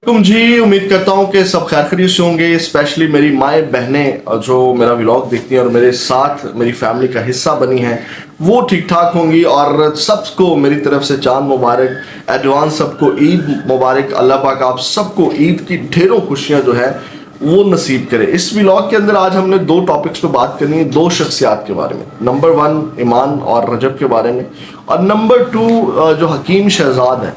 जी उम्मीद करता हूँ कि सब खैर खैरियत से होंगे। स्पेशली मेरी माएँ बहनें जो मेरा व्लॉग देखती हैं और मेरे साथ मेरी फैमिली का हिस्सा बनी हैं वो ठीक ठाक होंगी। और सबको मेरी तरफ से चांद मुबारक, एडवांस सबको ईद मुबारक। अल्लाह पाक आप सबको ईद की ढेरों खुशियाँ जो है वो नसीब करे। इस व्लॉग के अंदर आज हमने दो टॉपिक्स पे बात करनी है, दो शख्सियात के बारे में। नंबर वन ईमान और रजब के बारे में, और नंबर टू जो हकीम शहजाद है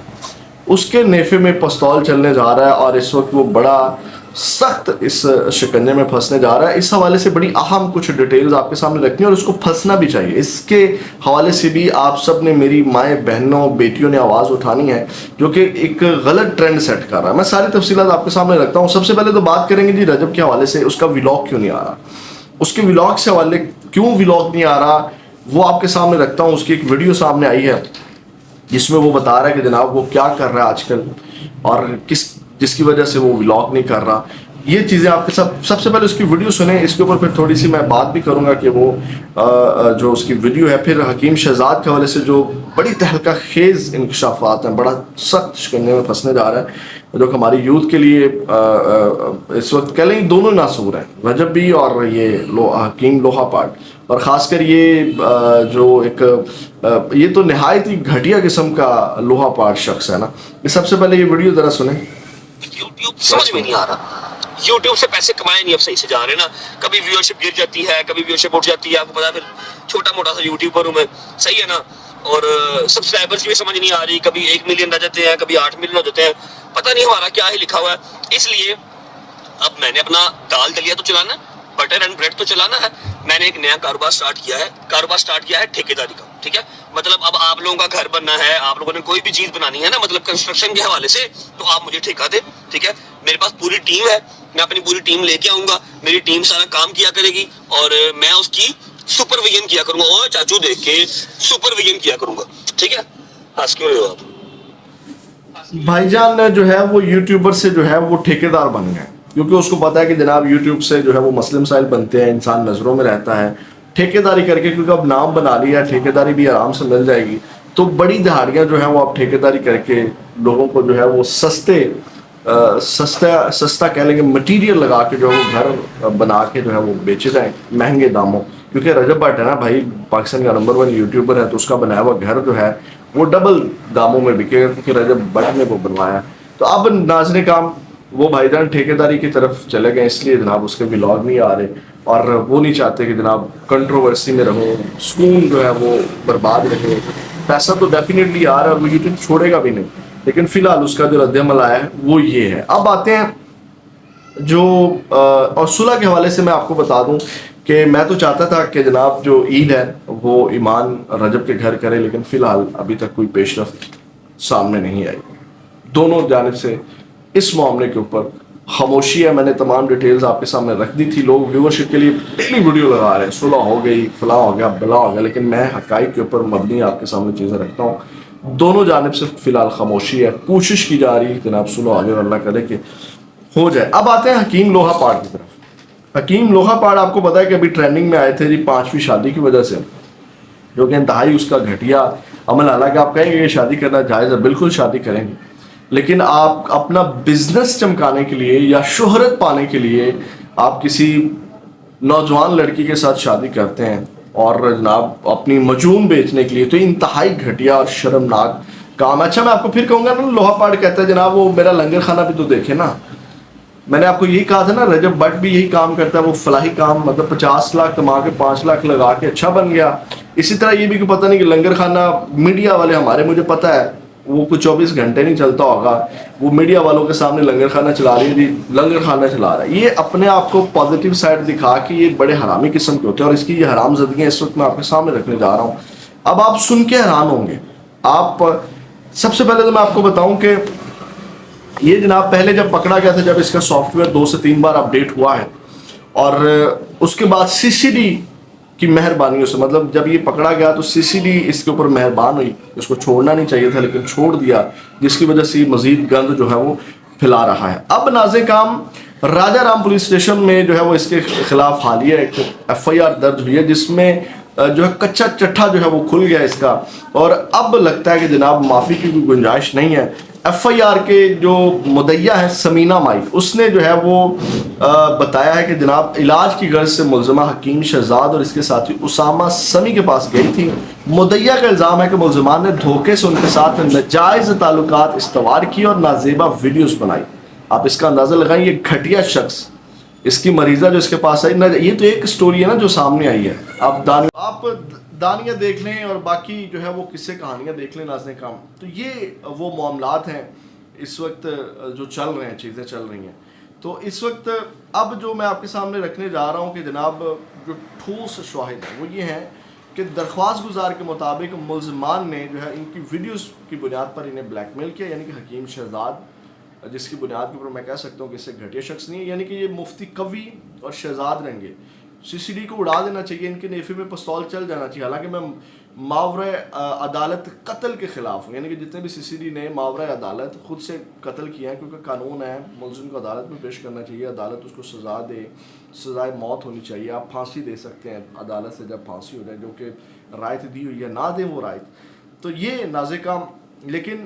उसके नेफे में पस्तौल चलने जा रहा है और इस वक्त वो बड़ा सख्त इस शिकंजे में फंसने जा रहा है। इस हवाले से बड़ी अहम कुछ डिटेल्स आपके सामने रखनी है और उसको फंसना भी चाहिए। इसके हवाले से भी आप सब ने, मेरी माएँ बहनों बेटियों ने आवाज़ उठानी है जो कि एक गलत ट्रेंड सेट कर रहा है। मैं सारी तफसीलात आपके सामने रखता हूँ। सबसे पहले तो बात करेंगे जी रजब के हवाले से, उसका व्लॉग क्यों नहीं आ रहा, उसके व्लॉग से हवाले क्यों व्लॉग नहीं आ रहा वो आपके सामने रखता हूँ। उसकी एक वीडियो सामने आई है जिसमें वो बता रहा है कि जनाब वो क्या कर रहा है आजकल और जिसकी वजह से वो व्लॉग नहीं कर रहा। ये चीज़ें आपके साथ, सबसे पहले उसकी वीडियो सुने, इसके ऊपर फिर थोड़ी सी मैं बात भी करूंगा कि वो जो उसकी वीडियो है। फिर हकीम शहजाद के हवाले से जो बड़ी तहलका खेज़ इंकशाफात हैं, बड़ा सख्त शिकंजे में फंसने जा रहा है जो हमारी यूथ के लिए इस वक्त कह लें दोनों नासूर हैं, रजब भी और ये हकीम लोहा पाट। और ख़ासकर ये जो एक ये तो नहायत ही घटिया किस्म का लोहा पाट शख्स है ना। ये सबसे पहले ये वीडियो ज़रा सुने। यूट्यूब समझ में नहीं आ रहा, यूट्यूब से पैसे कमाए नहीं अब सही से जा रहे ना। कभी व्यूअरशिप गिर जाती है, कभी व्यूअरशिप उठ जाती है, आपको पता है। फिर छोटा मोटा सा यूट्यूबर हूँ मैं, सही है ना। और सब्सक्राइबर्स की भी समझ नहीं आ रही, कभी 1 मिलियन रह जाते हैं, कभी 8 मिलियन हो जाते हैं, पता नहीं हमारा क्या ही लिखा हुआ है। इसलिए अब मैंने अपना दाल दलिया तो चलाना है, बटर एंड ब्रेड तो चलाना है। मैंने एक नया कारोबार स्टार्ट किया है ठेकेदारी का, ठीक है। मतलब अब आप लोगों का घर बनना है, आप लोगों ने कोई भी चीज बनानी है ना, मतलब कंस्ट्रक्शन के हवाले से, तो आप मुझे ठेका दे, ठीक है। मेरे पास पूरी टीम है, मैं अपनी पूरी टीम लेके आऊंगा, मेरी टीम सारा काम किया करेगी और मैं उसकी सुपरविजन किया करूंगा। और चाचू देख के सुपरविजन किया करूंगा, ठीक है। हंस क्यों रहे हो आप? भाईजान जो है वो यूट्यूबर से जो है वो ठेकेदार बन गए, क्योंकि उसको पता है कि जनाब यूट्यूब से जो है वो मसले मसाइल बनते हैं, इंसान नज़रों में रहता है। ठेकेदारी करके, क्योंकि अब नाम बना लिया, ठेकेदारी भी आराम से मिल जाएगी, तो बड़ी दिहाड़ियाँ जो है वो आप ठेकेदारी करके लोगों को जो है वो सस्ता कह लेंगे मटेरियल लगा के जो है वो घर बना के जो है वो बेचे जाएँ महंगे दामों। क्योंकि रजब भट्ट है ना भाई, पाकिस्तान का नंबर 1 यूट्यूबर है, तो उसका बनाया हुआ घर जो है वो डबल दामों में बिकेगा क्योंकि रजब भट्ट ने वो बनवाया। तो अब नाज़रीन काम वो भाईजान ठेकेदारी की तरफ चले गए, इसलिए जनाब उसके व्लॉग नहीं आ रहे और वो नहीं चाहते कि जनाब कंट्रोवर्सी में रहो, सुकून जो है वो बर्बाद रहे। पैसा तो डेफिनेटली आ रहा है और वो यूट्यूब छोड़ेगा भी नहीं, लेकिन फिलहाल उसका जो रद्द-ए-अमल आया है वो ये है। अब आते हैं जो और सुलह के हवाले से मैं आपको बता दूं कि मैं तो चाहता था कि जनाब जो ईद है वो ईमान रजब के घर करे, लेकिन फ़िलहाल अभी तक कोई पेशरफ सामने नहीं आई। दोनों जानिब से इस मामले के ऊपर खामोशी है। मैंने तमाम डिटेल्स आपके सामने रख दी थी। लोग व्यूअरशिप के लिए डेली वीडियो लगा रहे हैं, सुलह हो गई, फलां हो गया, बला हो गया, लेकिन मैं हकाइक के ऊपर मबनी आपके सामने चीज़ें रखता हूँ। दोनों जानिब से फ़िलहाल खामोशी है, कोशिश की जा रही है जनाब सुलह हो जाए और अल्लाह करे कि हो जाए। अब आते हैं हकीम लोहा पाट की तरफ। हकीम लोहा पाट आपको पता है कि अभी ट्रेंडिंग में आए थे जी 5वीं शादी की वजह से, जो कि इंतहाई उसका घटिया अमल। हालांकि आप कहेंगे कि शादी करना जायज़ है, बिल्कुल शादी करेंगे, लेकिन आप अपना बिजनेस चमकाने के लिए या शोहरत पाने के लिए आप किसी नौजवान लड़की के साथ शादी करते हैं और जनाब अपनी मजूम बेचने के लिए, तो इंतहाई घटिया और शर्मनाक काम। अच्छा मैं आपको फिर कहूँगा ना, लोहा पाट कहता है जनाब वो मेरा लंगर खाना भी तो देखे ना। मैंने आपको यही कहा था ना, रजब भट्ट भी यही काम करता है, वो फलाही काम, मतलब 50 लाख कमा के 5 लाख लगा के अच्छा बन गया। इसी तरह ये भी कि पता नहीं कि लंगर खाना मीडिया वाले हमारे, मुझे पता है वो कुछ 24 घंटे नहीं चलता होगा, वो मीडिया वालों के सामने लंगर खाना चला रही थी, लंगर खाना चला रहा है। ये अपने आप को पॉजिटिव साइड दिखा कि ये बड़े हरामी किस्म के होते हैं और इसकी ये हराम ज़दियाँ इस वक्त मैं आपके सामने रखने जा रहा हूँ। अब आप सुन के हैरान होंगे। आप सबसे पहले तो मैं आपको बताऊँ कि ये जनाब पहले जब पकड़ा गया था, जब इसका सॉफ्टवेयर 2 से 3 बार अपडेट हुआ है और उसके बाद सीसीडी की मेहरबानी से, मतलब जब ये पकड़ा गया तो सीसीडी इसके ऊपर मेहरबान हुई, इसको छोड़ना नहीं चाहिए था लेकिन छोड़ दिया, जिसकी वजह से मजीद गंद जो है वो फैला रहा है। अब नाज़े काम राजा राम पुलिस स्टेशन में जो है वो इसके खिलाफ हालिया एक FIR दर्ज हुई है, जिसमें जो है कच्चा चट्ठा जो है वो खुल गया इसका, और अब लगता है कि जनाब माफ़ी की कोई गुंजाइश नहीं है। FIR کے جو مدعیہ ہے سمینہ مائک، اس نے جو ہے وہ بتایا ہے کہ جناب علاج کی غرض سے ملزمہ حکیم شہزاد اور اس کے ساتھی اسامہ سمی کے پاس گئی تھی. مدعیہ کا الزام ہے کہ ملزمان نے دھوکے سے ان کے ساتھ ناجائز تعلقات استوار کیے اور نازیبا ویڈیوز بنائی. آپ اس کا اندازہ لگائیں، یہ گھٹیا شخص، اس کی مریضہ جو اس کے پاس آئی، یہ تو ایک سٹوری ہے نا جو سامنے آئی ہے. آپ دانیہ دیکھ لیں اور باقی جو ہے وہ قصے کہانیاں دیکھ لیں ناظرین کرام. تو یہ وہ معاملات ہیں اس وقت جو چل رہے ہیں، چیزیں چل رہی ہیں. تو اس وقت اب جو میں آپ کے سامنے رکھنے جا رہا ہوں کہ جناب جو ٹھوس شواہد ہیں وہ یہ ہیں کہ درخواست گزار کے مطابق ملزمان نے جو ہے ان کی ویڈیوز کی بنیاد پر انہیں بلیک میل کیا، یعنی کہ حکیم شہزاد، جس کی بنیاد کے اوپر میں کہہ سکتا ہوں کہ اس سے گھٹیا شخص نہیں ہے، یعنی کہ یہ مفتی قوی اور شہزاد رنگے CCD کو اڑا دینا چاہیے، ان کے نیفے میں پستول چل جانا چاہیے. حالانکہ میں ماورائے عدالت قتل کے خلاف ہوں، یعنی کہ جتنے بھی CCD نے ماورائے عدالت خود سے قتل کیا ہے، کیونکہ قانون ہے ملزم کو عدالت میں پیش کرنا چاہیے، عدالت اس کو سزا دے، سزائے موت ہونی چاہیے. آپ پھانسی دے سکتے ہیں عدالت سے جب پھانسی ہو جائے، جو کہ رائت دی ہوئی ہے، نہ دیں وہ رائت. تو یہ نازک کام، لیکن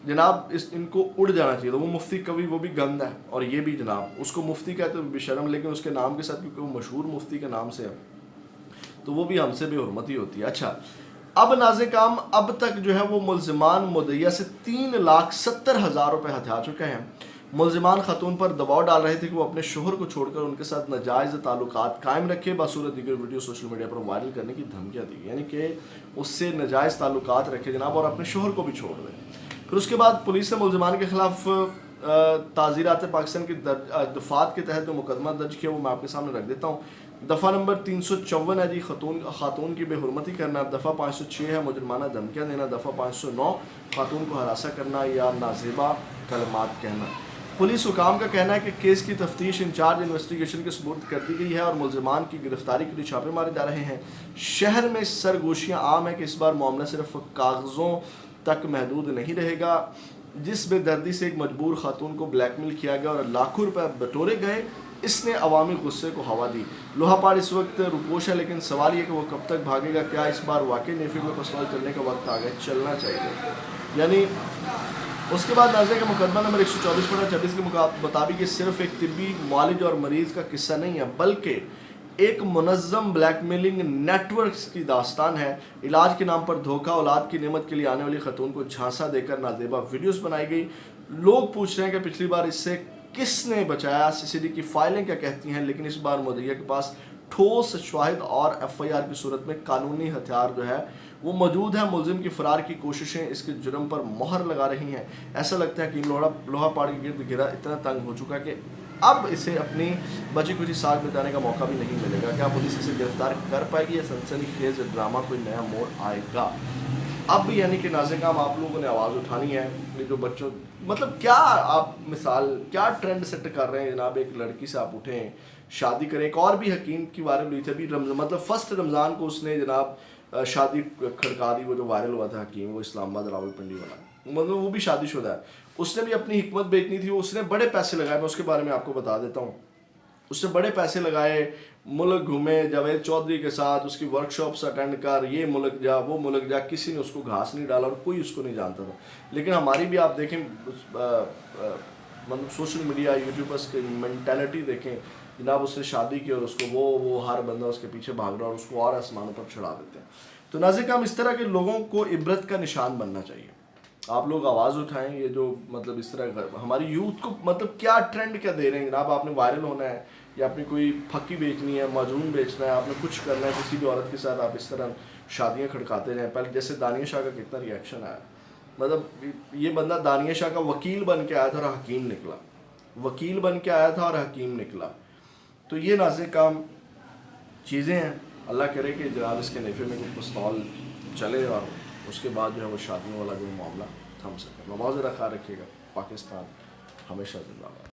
جناب ان کو اڑ جانا چاہیے. تو وہ مفتی قوی وہ بھی گند ہے، اور یہ بھی جناب اس کو مفتی کہتے ہیں بے شرم، لیکن اس کے نام کے ساتھ کیونکہ وہ مشہور مفتی کے نام سے ہے تو وہ بھی ہم سے بے حرمتی ہوتی ہے. اچھا، اب ناظرین کرام، اب تک جو ہے وہ ملزمان مدعیہ سے 3,70,000 روپے ہتھیا چکے ہیں. ملزمان خاتون پر دباؤ ڈال رہے تھے کہ وہ اپنے شوہر کو چھوڑ کر ان کے ساتھ ناجائز تعلقات قائم رکھے. بصورت دیگر ویڈیو سوشل میڈیا پر وائرل کرنے کی دھمکیاں دی، یعنی کہ اس سے ناجائز تعلقات رکھے جناب اور اپنے شوہر کو بھی چھوڑ دیں. پھر اس کے بعد پولیس نے ملزمان کے خلاف تعزیرات پاکستان کی دفعات کے تحت جو مقدمہ درج کیا وہ میں آپ کے سامنے رکھ دیتا ہوں. دفعہ نمبر 354 ہے جی خاتون کی بے حرمتی کرنا. دفعہ 506 ہے مجرمانہ دھمکیاں دینا. دفعہ 509 خاتون کو ہراساں کرنا یا نازیبا کلمات کہنا. پولیس حکام کا کہنا ہے کہ کیس کی تفتیش انچارج انویسٹیگیشن کے سپرد کر دی گئی ہے اور ملزمان کی گرفتاری کے لیے چھاپے مارے جا رہے ہیں. شہر میں سرگوشیاں عام ہیں کہ اس بار معاملہ صرف کاغذوں تک محدود نہیں رہے گا. جس بے دردی سے ایک مجبور خاتون کو بلیک میل کیا گیا اور لاکھوں روپے بٹورے گئے، اس نے عوامی غصے کو ہوا دی. لوہا پاڑ اس وقت روپوش ہے، لیکن سوال یہ کہ وہ کب تک بھاگے گا. کیا اس بار واقعی نیفے میں پستول چلنے کا وقت آ گیا؟ چلنا چاہیے. یعنی اس کے بعد نازرین کا مقدمہ نمبر 124/26 کے مطابق یہ صرف ایک طبی معالج اور مریض کا قصہ نہیں ہے، بلکہ ایک منظم بلیک میلنگ نیٹ ورکس کی داستان ہے. علاج کے نام پر دھوکہ، اولاد کی نعمت کے لیے آنے والی خاتون کو جھانسا دے کر نازیبا ویڈیوز بنائی گئی. لوگ پوچھ رہے ہیں کہ پچھلی بار اس سے کس نے بچایا، CCD کی فائلیں کیا کہتی ہیں، لیکن اس بار مدعیہ کے پاس ٹھوس شواہد اور FIR کی صورت میں قانونی ہتھیار جو ہے وہ موجود ہے. ملزم کی فرار کی کوششیں اس کے جرم پر مہر لگا رہی ہیں. ایسا لگتا ہے کہ لوہا پاڑ کے گرد گھرا اتنا تنگ ہو چکا کہ اب اسے اپنی بچی کچھ ساتھ بتانے کا موقع بھی نہیں ملے گا. کیا پولیس اسے گرفتار کر پائے گی یا سنسنی خیز ڈرامہ کوئی نیا موڑ آئے گا؟ اب یعنی کہ ناظرین کرام آپ لوگوں نے آواز اٹھانی ہے. یہ جو بچوں مطلب کیا آپ مثال کیا ٹرینڈ سیٹ کر رہے ہیں جناب. ایک لڑکی سے آپ اٹھیں، شادی کریں. ایک اور بھی حکیم کی وائرل ہوئی تھی ابھی مطلب فرسٹ رمضان کو اس نے جناب شادی کھڑکا دی. وہ جو وائرل ہوا تھا حکیم، وہ اسلام آباد راولپنڈی والا، مطلب وہ بھی شادی شدہ ہے. اس نے بھی اپنی حکمت بیچنی تھی. اس نے بڑے پیسے لگائے، میں اس کے بارے میں آپ کو بتا دیتا ہوں. اس نے بڑے پیسے لگائے، ملک گھومے جاوید چودھری کے ساتھ، اس کی ورک شاپس اٹینڈ کر، یہ ملک جا وہ ملک جا. کسی نے اس کو گھاس نہیں ڈالا اور کوئی اس کو نہیں جانتا تھا. لیکن ہماری بھی آپ دیکھیں مطلب سوشل میڈیا یوٹیوبرس کی مینٹالٹی دیکھیں جناب. اس نے شادی کی اور اس کو وہ ہر بندہ اس کے پیچھے بھاگ رہا اور اس کو اور آسمانوں پر چڑھا دیتے ہیں. تو ناظرین ہم اس طرح کے لوگوں کو عبرت کا نشان بننا چاہیے. آپ لوگ آواز اٹھائیں. یہ جو مطلب اس طرح ہماری یوتھ کو مطلب کیا ٹرینڈ کیا دے رہے ہیں جناب. آپ نے وائرل ہونا ہے یا اپنی کوئی پھکی بیچنی ہے، معجون بیچنا ہے، آپ نے کچھ کرنا ہے کسی بھی عورت کے ساتھ، آپ اس طرح شادیاں کھڑکاتے رہیں. پہلے جیسے دانیہ شاہ کا کتنا ری ایکشن آیا، مطلب یہ بندہ دانیہ شاہ کا وکیل بن کے آیا تھا اور حکیم نکلا، وکیل بن کے آیا تھا اور حکیم نکلا. تو یہ ناظرین کام چیزیں ہیں. اللہ کرے کہ جناب اس کے نیفے میں کوئی پستول چلے اور اس کے بعد جو ہے وہ شادیوں والا جو معاملہ تھم سکے. نماز رکھا رکھیے گا. پاکستان ہمیشہ زندہ باد.